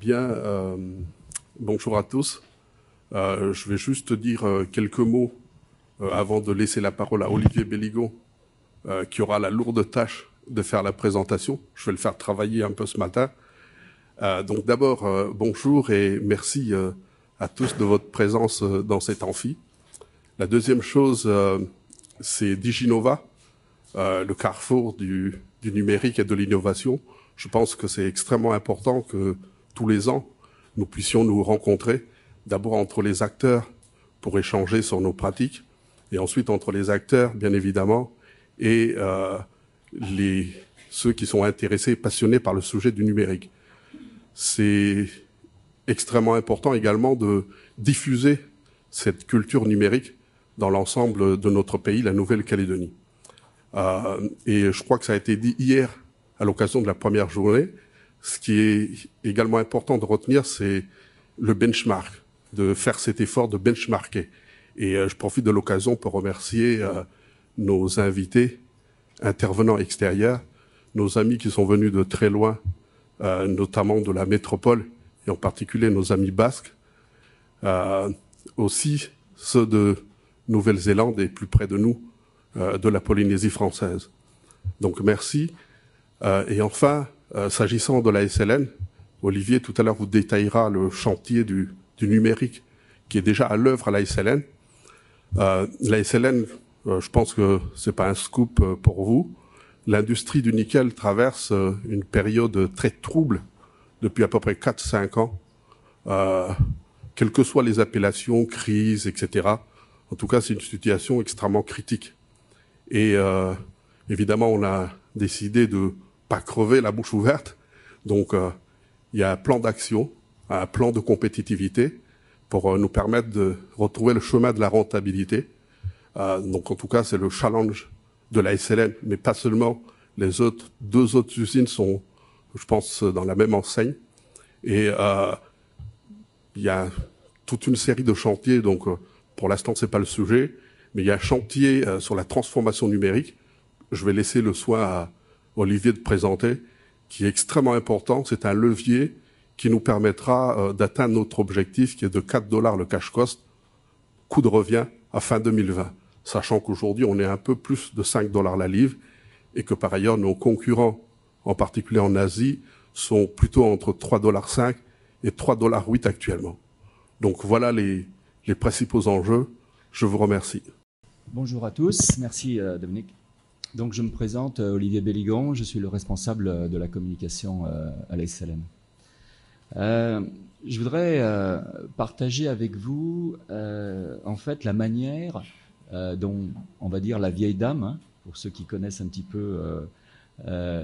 Bien, bonjour à tous. Je vais juste dire quelques mots avant de laisser la parole à Olivier Belligon, qui aura la lourde tâche de faire la présentation. Je vais le faire travailler un peu ce matin. Donc d'abord, bonjour et merci à tous de votre présence dans cet amphi. La deuxième chose, c'est Diginova, le carrefour du numérique et de l'innovation. Je pense que c'est extrêmement important que tous les ans, nous puissions nous rencontrer, d'abord entre les acteurs pour échanger sur nos pratiques, et ensuite entre les acteurs, bien évidemment, et ceux qui sont intéressés, passionnés par le sujet du numérique. C'est extrêmement important également de diffuser cette culture numérique dans l'ensemble de notre pays, la Nouvelle-Calédonie. Et je crois que ça a été dit hier à l'occasion de la première journée. Ce qui est également important de retenir, c'est le benchmark, de faire cet effort de benchmarker. Et je profite de l'occasion pour remercier nos invités, intervenants extérieurs, nos amis qui sont venus de très loin, notamment de la métropole, et en particulier nos amis basques, aussi ceux de Nouvelle-Zélande et plus près de nous, de la Polynésie française. Donc merci. Et enfin, s'agissant de la SLN, Olivier tout à l'heure vous détaillera le chantier du numérique qui est déjà à l'œuvre à la SLN. La SLN, je pense que c'est pas un scoop pour vous. L'industrie du nickel traverse une période très trouble depuis à peu près 4-5 ans, quelles que soient les appellations, crise, etc. En tout cas, c'est une situation extrêmement critique. Et évidemment, on a décidé de pas crever la bouche ouverte. Donc, il y a un plan d'action, un plan de compétitivité pour nous permettre de retrouver le chemin de la rentabilité. Donc, en tout cas, c'est le challenge de la SLN, mais pas seulement. Les deux autres usines sont, je pense, dans la même enseigne. Et il y a toute une série de chantiers. Donc, pour l'instant, c'est pas le sujet, mais il y a un chantier sur la transformation numérique. Je vais laisser le soin à Olivier de présenter, qui est extrêmement important. C'est un levier qui nous permettra d'atteindre notre objectif qui est de 4 $ le cash cost, coût de revient à fin 2020. Sachant qu'aujourd'hui, on est un peu plus de 5 $ la livre et que par ailleurs, nos concurrents, en particulier en Asie, sont plutôt entre 3,5 $ et 3,8 $ actuellement. Donc voilà les principaux enjeux. Je vous remercie. Bonjour à tous. Merci Dominique. Donc je me présente, Olivier Belligon, je suis le responsable de la communication à la SLN. Je voudrais partager avec vous en fait la manière dont, on va dire, la vieille dame, hein, pour ceux qui connaissent un petit peu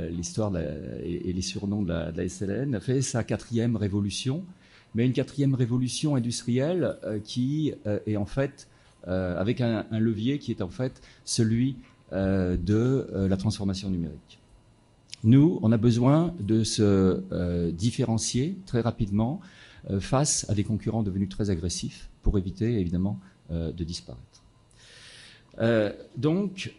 l'histoire et les surnoms de la SLN, a fait sa 4e révolution, mais une 4e révolution industrielle qui est en fait avec un levier qui est en fait celui de la transformation numérique. Nous, on a besoin de se différencier très rapidement face à des concurrents devenus très agressifs pour éviter évidemment de disparaître. Donc,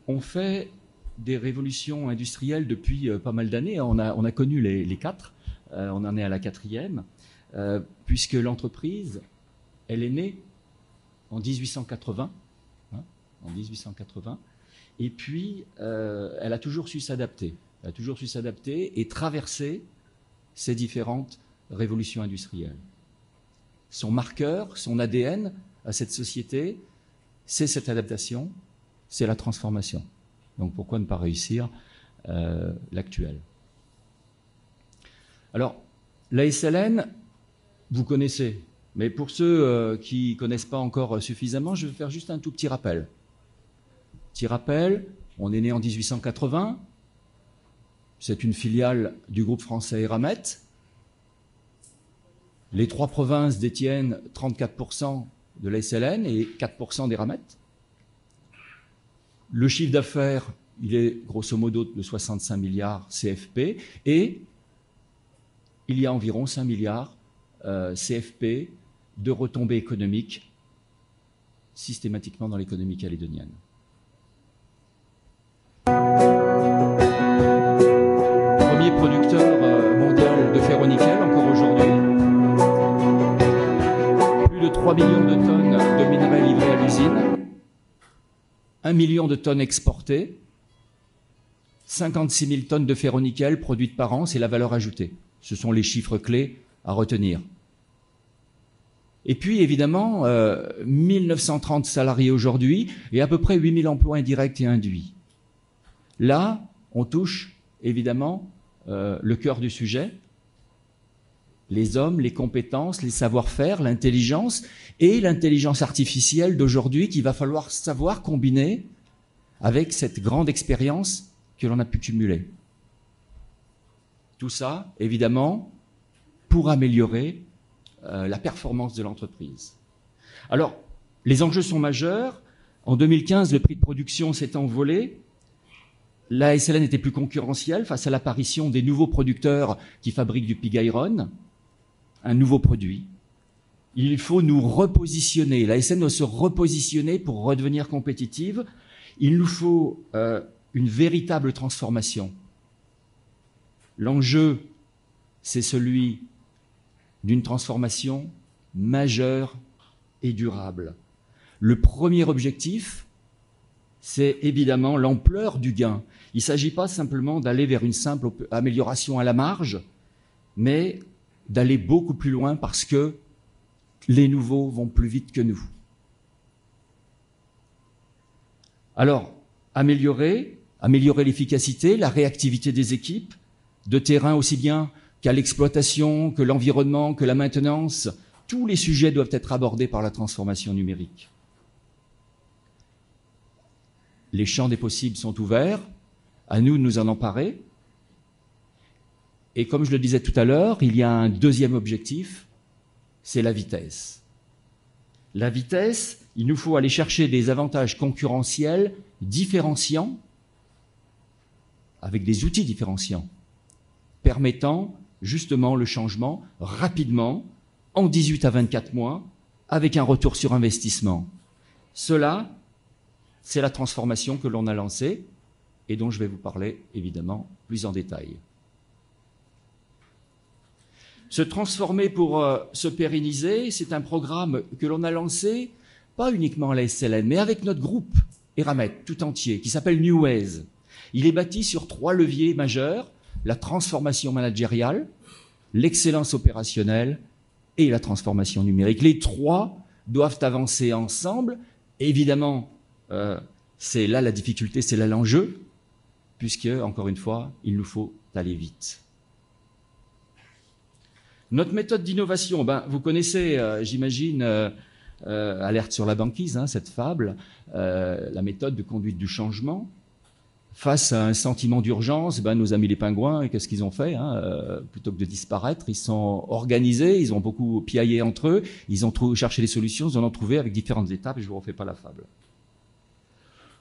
on fait des révolutions industrielles depuis pas mal d'années. On a connu les 4, on en est à la 4e, puisque l'entreprise, elle est née en 1880, en 1880. Et puis, elle a toujours su s'adapter. Elle a toujours su s'adapter et traverser ces différentes révolutions industrielles. Son marqueur, son ADN à cette société, c'est cette adaptation, c'est la transformation. Donc pourquoi ne pas réussir l'actuel? Alors, la SLN, vous connaissez, mais pour ceux qui ne connaissent pas encore suffisamment, je vais faire juste un tout petit rappel. Petit rappel, on est né en 1880, c'est une filiale du groupe français Eramet. Les 3 provinces détiennent 34% de la SLN et 4% d'Eramet. Le chiffre d'affaires, il est grosso modo de 65 milliards CFP et il y a environ 5 milliards CFP de retombées économiques systématiquement dans l'économie calédonienne. Premier producteur mondial de ferro-nickel encore aujourd'hui. de 3 millions de tonnes de minerais livrés à l'usine, 1 million de tonnes exportées, 56 000 tonnes de ferro-nickel produites par an, c'est la valeur ajoutée. Ce sont les chiffres clés à retenir. Et puis, évidemment, 1930 salariés aujourd'hui et à peu près 8 000 emplois indirects et induits. Là, on touche, évidemment, le cœur du sujet, les hommes, les compétences, les savoir-faire, l'intelligence et l'intelligence artificielle d'aujourd'hui qu'il va falloir savoir combiner avec cette grande expérience que l'on a pu cumuler. Tout ça, évidemment, pour améliorer la performance de l'entreprise. Alors, les enjeux sont majeurs. En 2015, le prix de production s'est envolé. La SLN était plus concurrentielle face à l'apparition des nouveaux producteurs qui fabriquent du pig iron, un nouveau produit. Il faut nous repositionner. La SLN doit se repositionner pour redevenir compétitive. Il nous faut une véritable transformation. L'enjeu, c'est celui d'une transformation majeure et durable. Le premier objectif, c'est évidemment l'ampleur du gain. Il ne s'agit pas simplement d'aller vers une simple amélioration à la marge, mais d'aller beaucoup plus loin parce que les nouveaux vont plus vite que nous. Alors, améliorer l'efficacité, la réactivité des équipes, de terrain aussi bien qu'à l'exploitation, que l'environnement, que la maintenance, tous les sujets doivent être abordés par la transformation numérique. Les champs des possibles sont ouverts, à nous de nous en emparer. Et comme je le disais tout à l'heure, il y a un deuxième objectif, c'est la vitesse. La vitesse, il nous faut aller chercher des avantages concurrentiels différenciants, avec des outils différenciants, permettant justement le changement rapidement, en 18 à 24 mois, avec un retour sur investissement. Cela, c'est la transformation que l'on a lancée et dont je vais vous parler évidemment plus en détail. Se transformer pour se pérenniser, c'est un programme que l'on a lancé, pas uniquement à la SLN, mais avec notre groupe Eramet tout entier, qui s'appelle New Ways. Il est bâti sur 3 leviers majeurs, la transformation managériale, l'excellence opérationnelle et la transformation numérique. Les 3 doivent avancer ensemble. Évidemment, c'est là la difficulté, c'est là l'enjeu, puisque, encore une fois, il nous faut aller vite. Notre méthode d'innovation, vous connaissez, j'imagine, Alerte sur la banquise, cette fable, la méthode de conduite du changement. Face à un sentiment d'urgence, nos amis les pingouins, qu'est-ce qu'ils ont fait plutôt que de disparaître, ils sont organisés, ils ont beaucoup piaillé entre eux, ils ont cherché des solutions, ils en ont trouvé avec différentes étapes, et je ne vous refais pas la fable.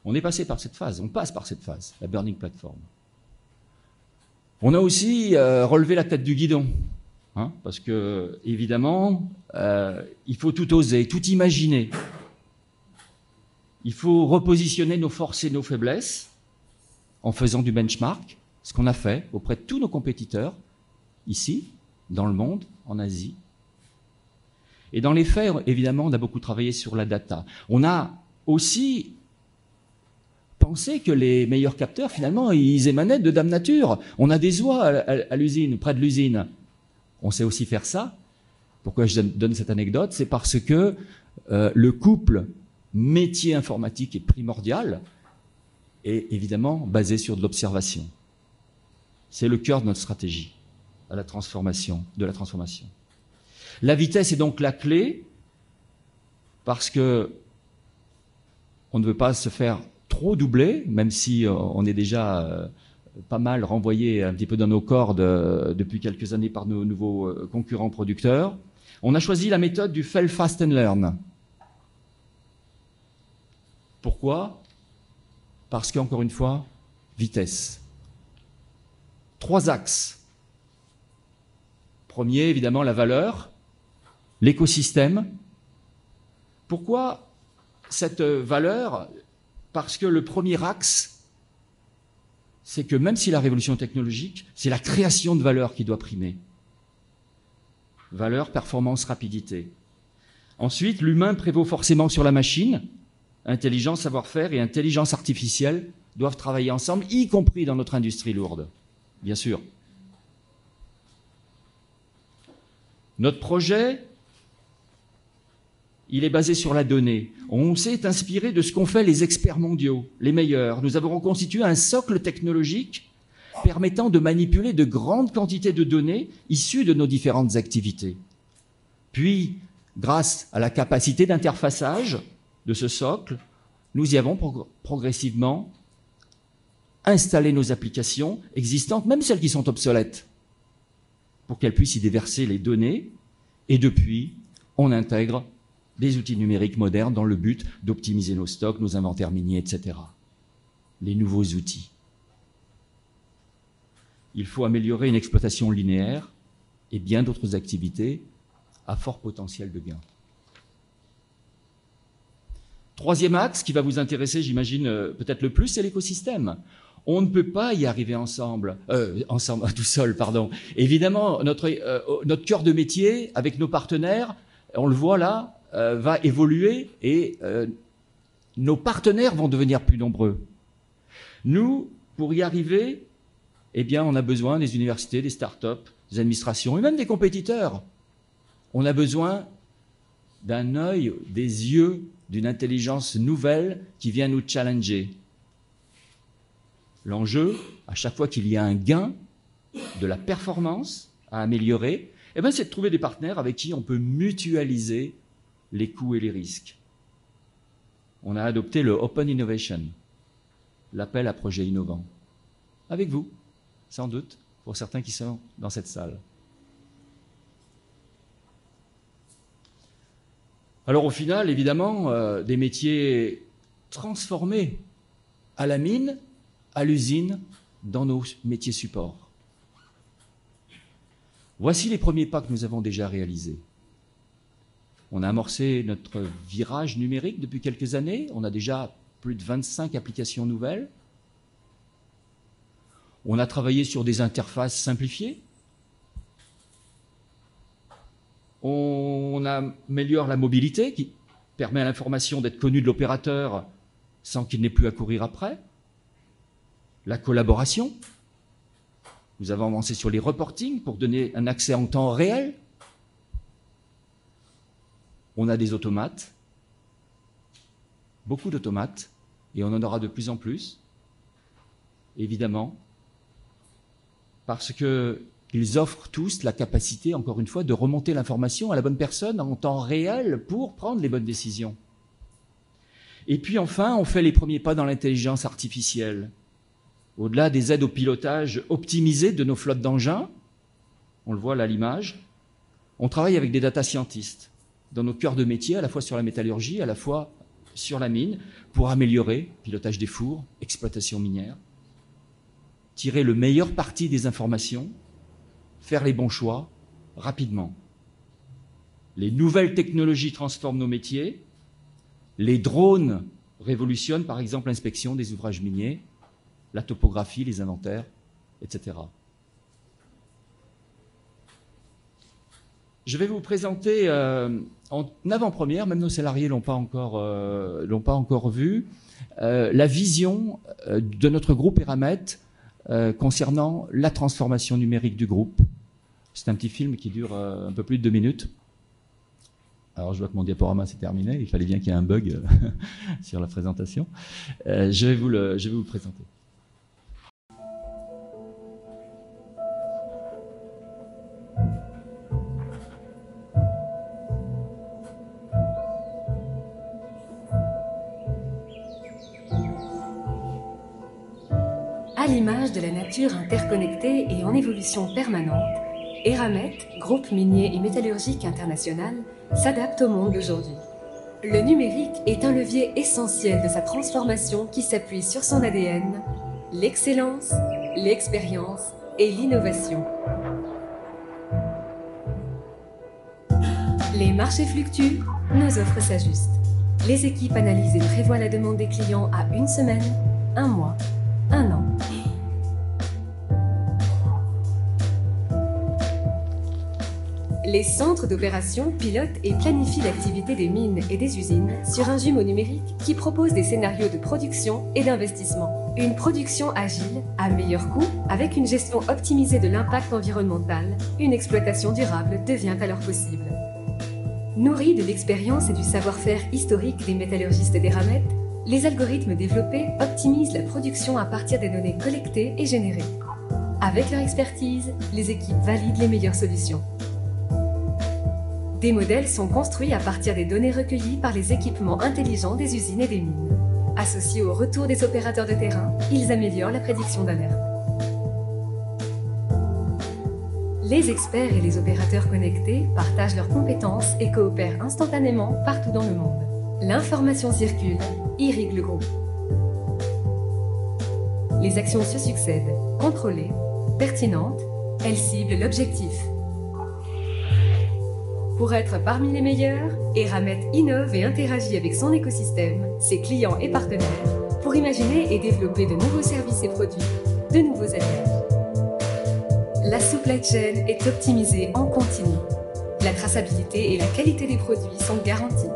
On est passé par cette phase, on passe par cette phase, la Burning Platform. On a aussi relevé la tête du guidon, parce que, évidemment, il faut tout oser, tout imaginer. Il faut repositionner nos forces et nos faiblesses, en faisant du benchmark, ce qu'on a fait auprès de tous nos compétiteurs, ici, dans le monde, en Asie. Et dans les faits, évidemment, on a beaucoup travaillé sur la data. On a aussi pensé que les meilleurs capteurs, finalement, ils émanaient de Dame Nature. On a des oies à l'usine, près de l'usine. On sait aussi faire ça. Pourquoi je donne cette anecdote? C'est parce que le couple métier informatique est primordial, et évidemment basé sur de l'observation. C'est le cœur de notre stratégie de la transformation. La vitesse est donc la clé, parce que on ne veut pas se faire trop doubler, même si on est déjà pas mal renvoyé un petit peu dans nos cordes depuis quelques années par nos nouveaux concurrents producteurs. On a choisi la méthode du fail fast and learn. Pourquoi ? Parce qu'encore une fois, vitesse. 3 axes. Premier, évidemment, la valeur, l'écosystème. Pourquoi cette valeur? Parce que le premier axe, c'est que même si la révolution technologique, c'est la création de valeur qui doit primer. Valeur, performance, rapidité. Ensuite, l'humain prévaut forcément sur la machine. Intelligence, savoir-faire et intelligence artificielle doivent travailler ensemble, y compris dans notre industrie lourde, bien sûr. Notre projet, il est basé sur la donnée. On s'est inspiré de ce qu'ont fait les experts mondiaux, les meilleurs. Nous avons reconstitué un socle technologique permettant de manipuler de grandes quantités de données issues de nos différentes activités. Puis, grâce à la capacité d'interfaçage de ce socle, nous y avons progressivement installé nos applications existantes, même celles qui sont obsolètes, pour qu'elles puissent y déverser les données. Et depuis, on intègre des outils numériques modernes dans le but d'optimiser nos stocks, nos inventaires miniers, etc. Les nouveaux outils. Il faut améliorer une exploitation linéaire et bien d'autres activités à fort potentiel de gain. Troisième axe qui va vous intéresser, j'imagine, peut-être le plus, c'est l'écosystème. On ne peut pas y arriver tout seul, pardon. Évidemment, notre cœur de métier, avec nos partenaires, on le voit là, va évoluer et nos partenaires vont devenir plus nombreux. Nous, pour y arriver, eh bien, on a besoin des universités, des start-up, des administrations et même des compétiteurs. On a besoin d'un œil, des yeux, d'une intelligence nouvelle qui vient nous challenger. L'enjeu, à chaque fois qu'il y a un gain de la performance à améliorer, eh bien, c'est de trouver des partenaires avec qui on peut mutualiser les coûts et les risques. On a adopté le Open Innovation, l'appel à projets innovants. Avec vous, sans doute, pour certains qui sont dans cette salle. Alors au final, évidemment, des métiers transformés à la mine, à l'usine, dans nos métiers supports. Voici les premiers pas que nous avons déjà réalisés. On a amorcé notre virage numérique depuis quelques années. On a déjà plus de 25 applications nouvelles. On a travaillé sur des interfaces simplifiées. On améliore la mobilité qui permet à l'information d'être connue de l'opérateur sans qu'il n'ait plus à courir après. La collaboration. Nous avons avancé sur les reportings pour donner un accès en temps réel. On a des automates, beaucoup d'automates, et on en aura de plus en plus, évidemment, parce qu'ils offrent tous la capacité, encore une fois, de remonter l'information à la bonne personne en temps réel pour prendre les bonnes décisions. Et puis enfin, on fait les premiers pas dans l'intelligence artificielle. Au-delà des aides au pilotage optimisées de nos flottes d'engins, on le voit là à l'image, on travaille avec des data scientists dans nos cœurs de métier, à la fois sur la métallurgie, à la fois sur la mine, pour améliorer pilotage des fours, exploitation minière, tirer le meilleur parti des informations, faire les bons choix rapidement. Les nouvelles technologies transforment nos métiers. Les drones révolutionnent, par exemple, l'inspection des ouvrages miniers, la topographie, les inventaires, etc. Je vais vous présenter en avant-première, même nos salariés l'ont pas encore vu, la vision de notre groupe Eramet concernant la transformation numérique du groupe. C'est un petit film qui dure un peu plus de 2 minutes. Alors je vois que mon diaporama s'est terminé, il fallait bien qu'il y ait un bug sur la présentation. Je vais vous le présenter. À l'image de la nature interconnectée et en évolution permanente, Eramet, groupe minier et métallurgique international, s'adapte au monde d'aujourd'hui. Le numérique est un levier essentiel de sa transformation qui s'appuie sur son ADN, l'excellence, l'expérience et l'innovation. Les marchés fluctuent, nos offres s'ajustent. Les équipes analysent et prévoient la demande des clients à 1 semaine, 1 mois, 1 an. Les centres d'opération pilotent et planifient l'activité des mines et des usines sur un jumeau numérique qui propose des scénarios de production et d'investissement. Une production agile, à meilleur coût, avec une gestion optimisée de l'impact environnemental, une exploitation durable devient alors possible. Nourris de l'expérience et du savoir-faire historique des métallurgistes d'Eramet, les algorithmes développés optimisent la production à partir des données collectées et générées. Avec leur expertise, les équipes valident les meilleures solutions. Des modèles sont construits à partir des données recueillies par les équipements intelligents des usines et des mines. Associés au retour des opérateurs de terrain, ils améliorent la prédiction d'alerte. Les experts et les opérateurs connectés partagent leurs compétences et coopèrent instantanément partout dans le monde. L'information circule, irrigue le groupe. Les actions se succèdent, contrôlées, pertinentes, elles ciblent l'objectif. Pour être parmi les meilleurs, Eramet innove et interagit avec son écosystème, ses clients et partenaires, pour imaginer et développer de nouveaux services et produits, de nouveaux alliages. La supply chain est optimisée en continu. La traçabilité et la qualité des produits sont garanties.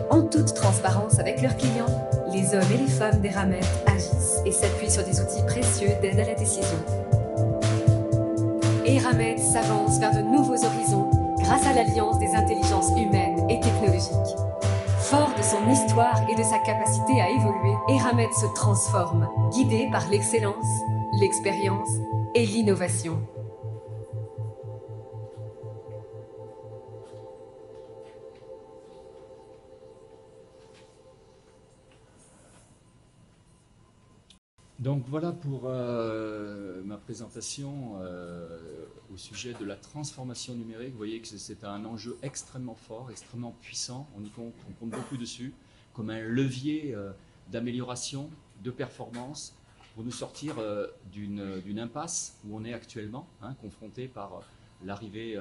En toute transparence avec leurs clients, les hommes et les femmes d'Eramet agissent et s'appuient sur des outils précieux d'aide à la décision. Eramet s'avance vers de nouveaux horizons grâce à l'alliance des intelligences humaines et technologiques. Fort de son histoire et de sa capacité à évoluer, Eramet se transforme, guidé par l'excellence, l'expérience et l'innovation. Donc voilà pour ma présentation au sujet de la transformation numérique. Vous voyez que c'est un enjeu extrêmement fort, extrêmement puissant. On compte beaucoup dessus comme un levier d'amélioration, de performance pour nous sortir d'une impasse où on est actuellement, confronté par l'arrivée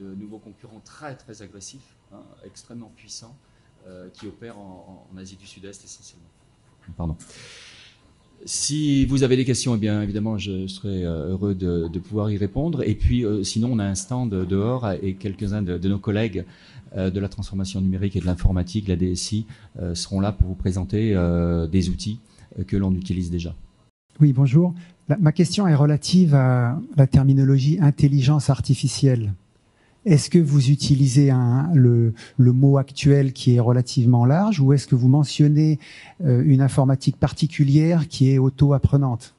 de nouveaux concurrents très très agressifs, extrêmement puissants, qui opèrent en Asie du Sud-Est essentiellement. Pardon. Si vous avez des questions, eh bien évidemment, je serai heureux de pouvoir y répondre. Et puis, sinon, on a un stand dehors et quelques-uns de nos collègues de la transformation numérique et de l'informatique, la DSI, seront là pour vous présenter des outils que l'on utilise déjà. Oui, bonjour. Ma question est relative à la terminologie intelligence artificielle. Est-ce que vous utilisez le mot actuel qui est relativement large ou est-ce que vous mentionnez une informatique particulière qui est auto-apprenante?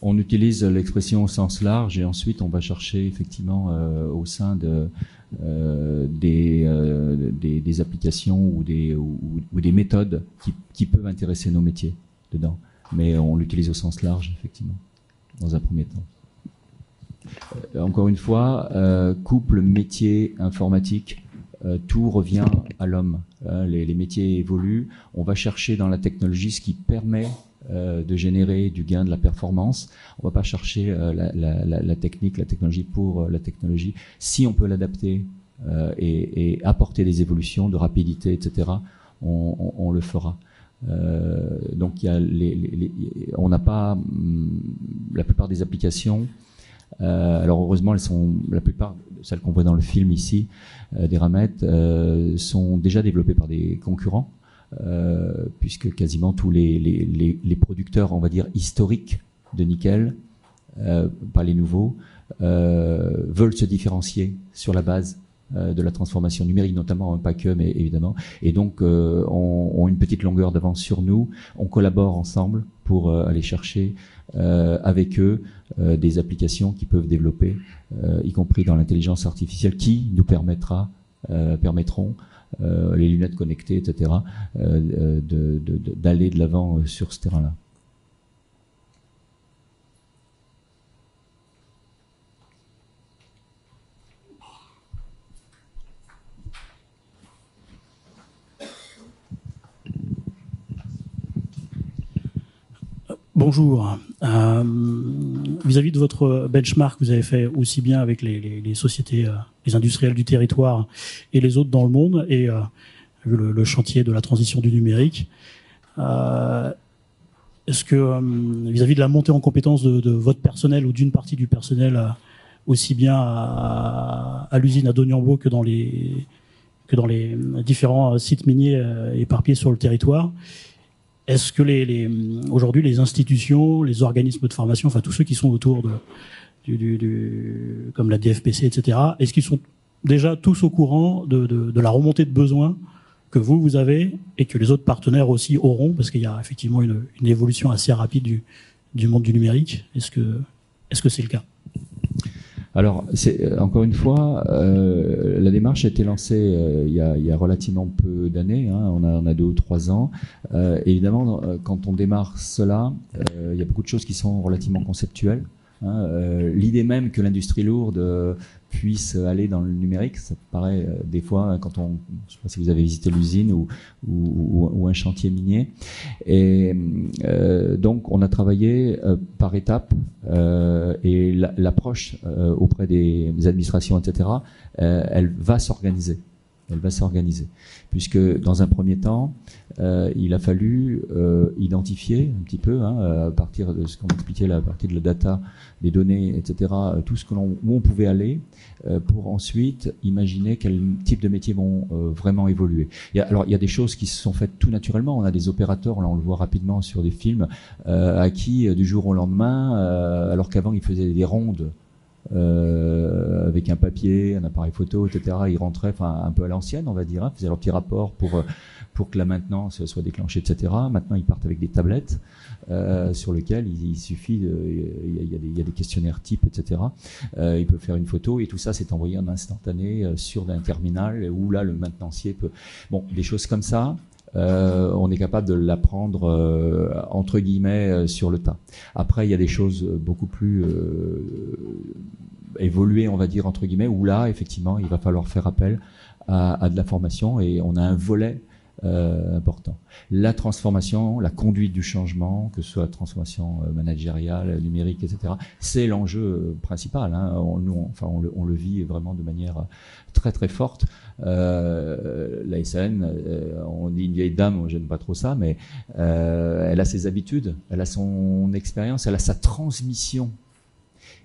On utilise l'expression au sens large et ensuite on va chercher effectivement au sein des applications ou des méthodes qui peuvent intéresser nos métiers dedans. Mais on l'utilise au sens large, effectivement, dans un premier temps. Encore une fois, couple métier informatique, tout revient à l'homme. Les métiers évoluent. On va chercher dans la technologie ce qui permet de générer du gain, de la performance. On va pas chercher la technologie pour la technologie. Si on peut l'adapter et apporter des évolutions de rapidité, etc., on le fera. Donc on n'a pas la plupart des applications. Alors heureusement, la plupart de celles qu'on voit dans le film ici, d'Eramet, sont déjà développées par des concurrents, puisque quasiment tous les producteurs, on va dire, historiques de nickel, pas les nouveaux, veulent se différencier sur la base de la transformation numérique, notamment, pas que, mais évidemment, et donc ont une petite longueur d'avance sur nous. On collabore ensemble pour aller chercher avec eux des applications qui peuvent développer, y compris dans l'intelligence artificielle, qui nous permettront, les lunettes connectées, etc., d'aller de l'avant sur ce terrain-là. Bonjour. Vis-à-vis de votre benchmark, vous avez fait aussi bien avec les sociétés, les industriels du territoire et les autres dans le monde, et le chantier de la transition du numérique. Est-ce que vis-à-vis de la montée en compétence de votre personnel ou d'une partie du personnel aussi bien à l'usine à Doniambo que dans les différents sites miniers éparpillés sur le territoire. Est-ce que aujourd'hui les institutions, les organismes de formation, enfin tous ceux qui sont autour comme la DFPC, etc., est-ce qu'ils sont déjà tous au courant de la remontée de besoins que vous avez et que les autres partenaires aussi auront, parce qu'il y a effectivement une évolution assez rapide du monde du numérique. Est-ce que c'est le cas? Alors, encore une fois, la démarche a été lancée il y a relativement peu d'années, hein, on a 2 ou 3 ans. Évidemment, quand on démarre cela, il y a beaucoup de choses qui sont relativement conceptuelles. Hein, l'idée même que l'industrie lourde puisse aller dans le numérique, ça paraît des fois, hein, quand je sais pas si vous avez visité l'usine ou un chantier minier. Et donc on a travaillé par étapes et l'approche auprès des administrations, etc. Elle va s'organiser. Elle va s'organiser, puisque dans un premier temps, il a fallu identifier un petit peu, hein, à partir de ce qu'on expliquait là, à partir de la data, des données, etc., tout ce où on pouvait aller, pour ensuite imaginer quel type de métiers vont vraiment évoluer. Il y a des choses qui se sont faites tout naturellement. On a des opérateurs, là on le voit rapidement sur des films, à qui du jour au lendemain, alors qu'avant ils faisaient des rondes, avec un papier, un appareil photo, etc. Ils rentraient, enfin un peu à l'ancienne, on va dire, hein, faisaient leur petit rapport pour que la maintenance soit déclenchée, etc. Maintenant, ils partent avec des tablettes sur lesquelles il suffit, il y a des questionnaires types, etc. Il peut faire une photo et tout ça, c'est envoyé en instantané sur un terminal où là, le maintenancier peut. Bon, des choses comme ça. On est capable de l'apprendre entre guillemets sur le tas. Après, il y a des choses beaucoup plus évoluées, on va dire entre guillemets, où là, effectivement, il va falloir faire appel à de la formation et on a un volet important. La transformation, la conduite du changement, que ce soit transformation managériale, numérique, etc., c'est l'enjeu principal. Hein. On le vit vraiment de manière très très forte. La SN, on dit une vieille dame, moi j'aime pas trop ça, mais elle a ses habitudes, elle a son expérience, elle a sa transmission.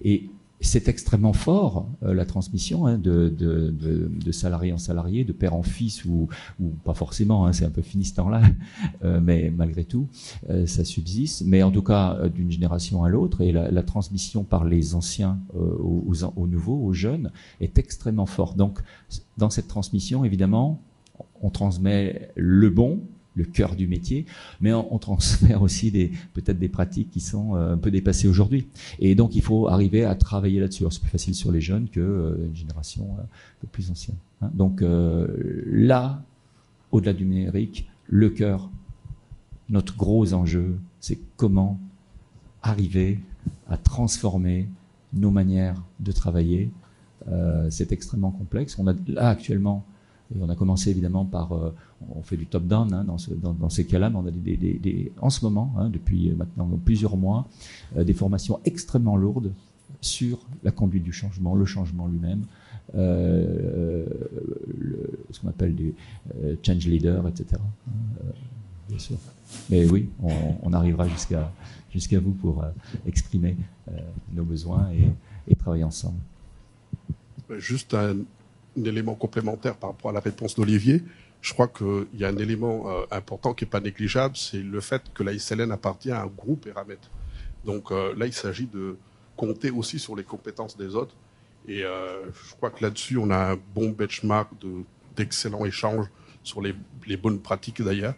Et c'est extrêmement fort, la transmission, hein, de salarié en salarié, de père en fils, ou pas forcément, hein, c'est un peu fini ce temps-là, mais malgré tout, ça subsiste. Mais en tout cas, d'une génération à l'autre, et la transmission par les anciens aux nouveaux, aux jeunes, est extrêmement forte. Donc, dans cette transmission, évidemment, on transmet le bon, le cœur du métier, mais on transfère aussi peut-être des pratiques qui sont un peu dépassées aujourd'hui. Et donc, il faut arriver à travailler là-dessus. C'est plus facile sur les jeunes qu'une génération un peu plus ancienne. Hein. Donc là, au-delà du numérique, le cœur, notre gros enjeu, c'est comment arriver à transformer nos manières de travailler. C'est extrêmement complexe. On a là actuellement, et on a commencé évidemment par, on fait du top-down, hein, dans ces cas-là, mais on a en ce moment, hein, depuis maintenant plusieurs mois, des formations extrêmement lourdes sur la conduite du changement, le changement lui-même, ce qu'on appelle du change leader, etc. Bien sûr. Mais oui, on arrivera jusqu'à vous pour exprimer nos besoins et travailler ensemble. Juste un élément complémentaire par rapport à la réponse d'Olivier. Je crois qu'il y a un élément important qui n'est pas négligeable, c'est le fait que la SLN appartient à un groupe Eramet. Donc là, il s'agit de compter aussi sur les compétences des autres. Et je crois que là-dessus, on a un bon benchmark d'excellents échanges sur les bonnes pratiques d'ailleurs.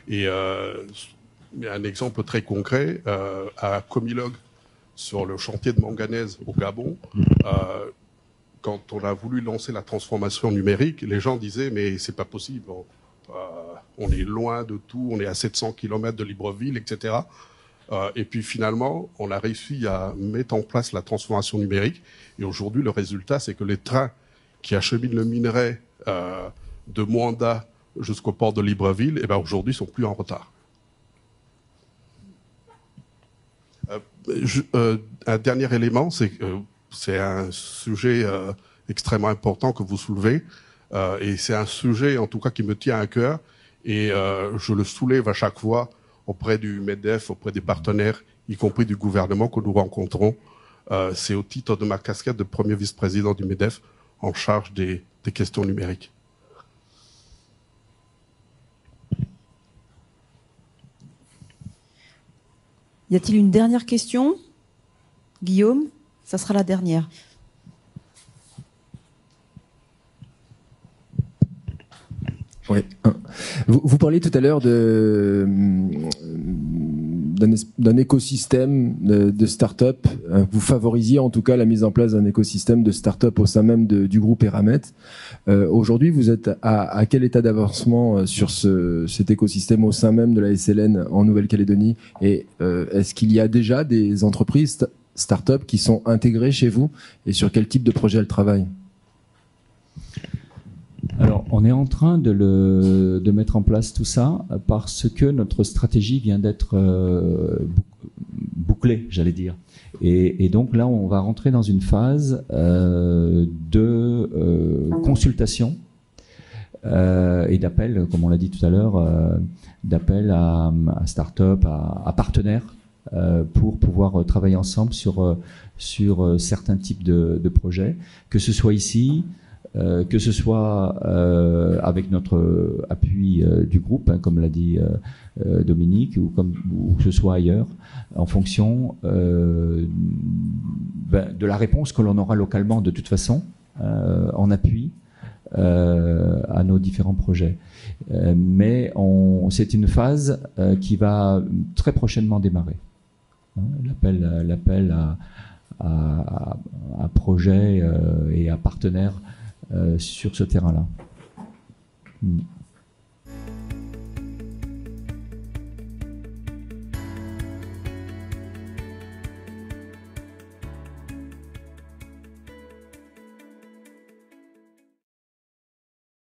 Et un exemple très concret, à Comilog, sur le chantier de manganèse au Gabon, quand on a voulu lancer la transformation numérique, les gens disaient mais c'est pas possible, on est loin de tout, on est à 700 km de Libreville, etc. Et puis finalement, on a réussi à mettre en place la transformation numérique. Et aujourd'hui, le résultat, c'est que les trains qui acheminent le minerai de Moanda jusqu'au port de Libreville, aujourd'hui, sont plus en retard. Un dernier élément, c'est un sujet extrêmement important que vous soulevez, et c'est un sujet en tout cas qui me tient à cœur, et je le soulève à chaque fois auprès du MEDEF, auprès des partenaires, y compris du gouvernement que nous rencontrons. c'est au titre de ma casquette de premier vice-président du MEDEF en charge des questions numériques. Y a-t-il une dernière question? Guillaume, ça sera la dernière. Oui. Vous parliez tout à l'heure d'un écosystème de start-up. Vous favorisiez en tout cas la mise en place d'un écosystème de start-up au sein même du groupe Eramet. Aujourd'hui, vous êtes à quel état d'avancement sur cet écosystème au sein même de la SLN en Nouvelle-Calédonie? Et est-ce qu'il y a déjà des entreprises start-up qui sont intégrées chez vous? Et sur quel type de projet elles travaillent? Alors, on est en train de mettre en place tout ça parce que notre stratégie vient d'être bouclée, j'allais dire. Et donc là, on va rentrer dans une phase de consultation et d'appel, comme on l'a dit tout à l'heure, d'appel à start-up, à partenaires pour pouvoir travailler ensemble sur certains types de projets, que ce soit ici, que ce soit avec notre appui du groupe, comme l'a dit Dominique, ou que ce soit ailleurs, en fonction de la réponse que l'on aura localement de toute façon, en appui à nos différents projets. Mais c'est une phase qui va très prochainement démarrer. L'appel à projets et à partenaires sur ce terrain-là.